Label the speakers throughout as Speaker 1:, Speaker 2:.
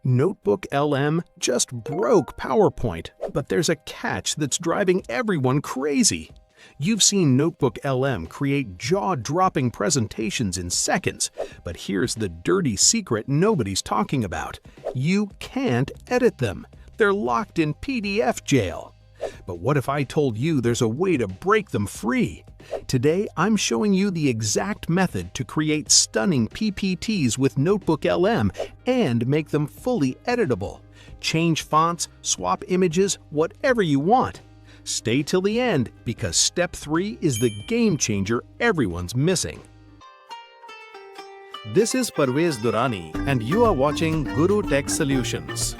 Speaker 1: NotebookLM just broke PowerPoint, but there's a catch that's driving everyone crazy. You've seen NotebookLM create jaw-dropping presentations in seconds, but here's the dirty secret nobody's talking about. You can't edit them. They're locked in PDF jail. But what if I told you there's a way to break them free? Today, I'm showing you the exact method to create stunning PPTs with NotebookLM and make them fully editable. Change fonts, swap images, whatever you want. Stay till the end because step 3 is the game changer everyone's missing.
Speaker 2: This is Parvez Durrani and you are watching Guru Tech Solutions.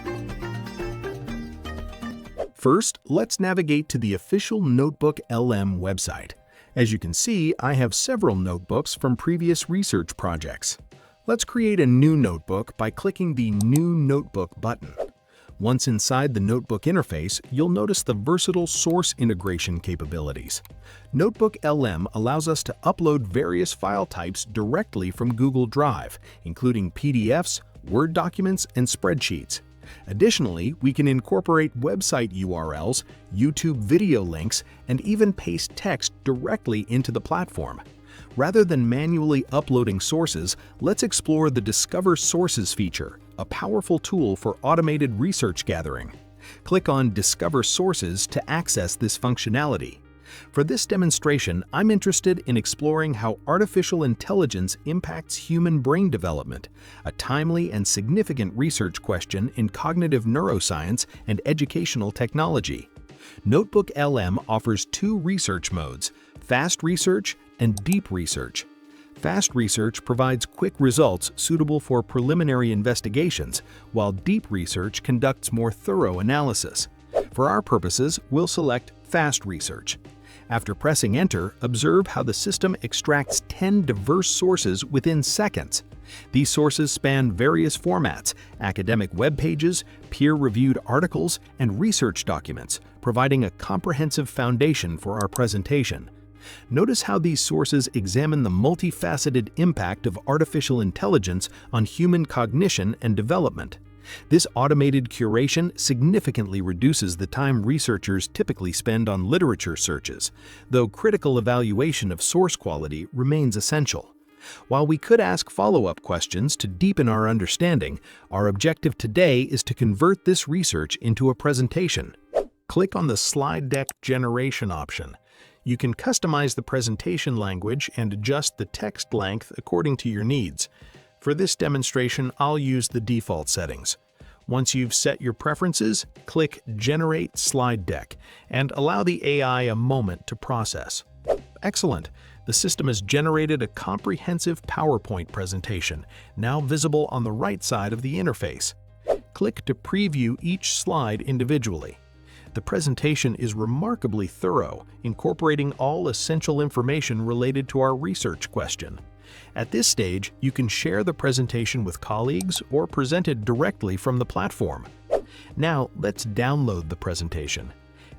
Speaker 1: First, let's navigate to the official NotebookLM website. As you can see, I have several notebooks from previous research projects. Let's create a new notebook by clicking the New Notebook button. Once inside the notebook interface, you'll notice the versatile source integration capabilities. NotebookLM allows us to upload various file types directly from Google Drive, including PDFs, Word documents, and spreadsheets. Additionally, we can incorporate website URLs, YouTube video links, and even paste text directly into the platform. Rather than manually uploading sources, let's explore the Discover Sources feature, a powerful tool for automated research gathering. Click on Discover Sources to access this functionality. For this demonstration, I'm interested in exploring how artificial intelligence impacts human brain development, a timely and significant research question in cognitive neuroscience and educational technology. NotebookLM offers two research modes, Fast Research and Deep Research. Fast Research provides quick results suitable for preliminary investigations, while Deep Research conducts more thorough analysis. For our purposes, we'll select Fast Research. After pressing Enter, observe how the system extracts 10 diverse sources within seconds. These sources span various formats: academic web pages, peer-reviewed articles, and research documents, providing a comprehensive foundation for our presentation. Notice how these sources examine the multifaceted impact of artificial intelligence on human cognition and development. This automated curation significantly reduces the time researchers typically spend on literature searches, though critical evaluation of source quality remains essential. While we could ask follow-up questions to deepen our understanding, our objective today is to convert this research into a presentation. Click on the Slide Deck Generation option. You can customize the presentation language and adjust the text length according to your needs. For this demonstration, I'll use the default settings. Once you've set your preferences, click Generate Slide Deck and allow the AI a moment to process. Excellent! The system has generated a comprehensive PowerPoint presentation, now visible on the right side of the interface. Click to preview each slide individually. The presentation is remarkably thorough, incorporating all essential information related to our research question. At this stage, you can share the presentation with colleagues or present it directly from the platform. Now, let's download the presentation.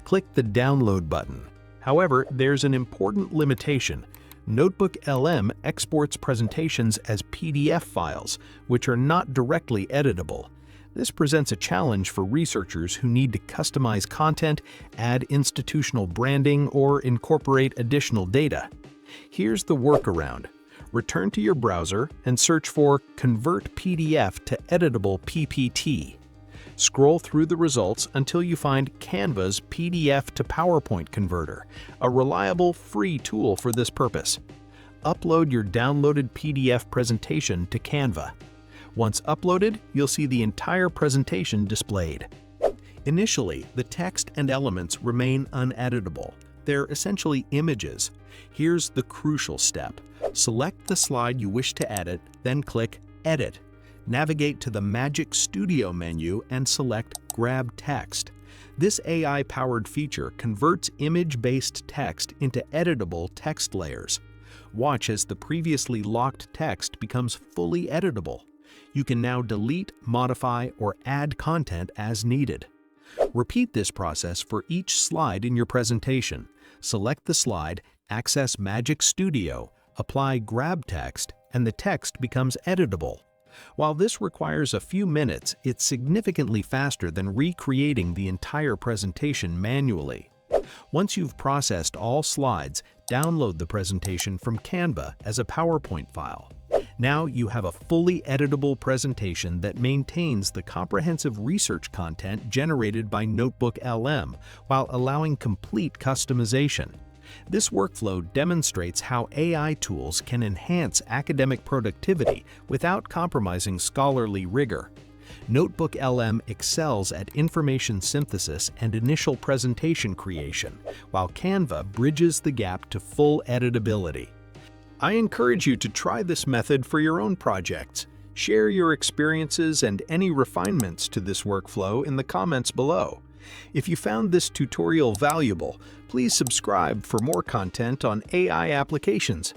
Speaker 1: Click the Download button. However, there's an important limitation. NotebookLM exports presentations as PDF files, which are not directly editable. This presents a challenge for researchers who need to customize content, add institutional branding, or incorporate additional data. Here's the workaround. Return to your browser and search for Convert PDF to Editable PPT. Scroll through the results until you find Canva's PDF to PowerPoint Converter, a reliable, free tool for this purpose. Upload your downloaded PDF presentation to Canva. Once uploaded, you'll see the entire presentation displayed. Initially, the text and elements remain uneditable. They're essentially images. Here's the crucial step. Select the slide you wish to edit, then click Edit. Navigate to the Magic Studio menu and select Grab Text. This AI-powered feature converts image-based text into editable text layers. Watch as the previously locked text becomes fully editable. You can now delete, modify, or add content as needed. Repeat this process for each slide in your presentation. Select the slide, access Magic Studio, apply Grab Text, and the text becomes editable. While this requires a few minutes, it's significantly faster than recreating the entire presentation manually. Once you've processed all slides, download the presentation from Canva as a PowerPoint file. Now you have a fully editable presentation that maintains the comprehensive research content generated by NotebookLM while allowing complete customization. This workflow demonstrates how AI tools can enhance academic productivity without compromising scholarly rigor. NotebookLM excels at information synthesis and initial presentation creation, while Canva bridges the gap to full editability. I encourage you to try this method for your own projects. Share your experiences and any refinements to this workflow in the comments below. If you found this tutorial valuable, please subscribe for more content on AI applications.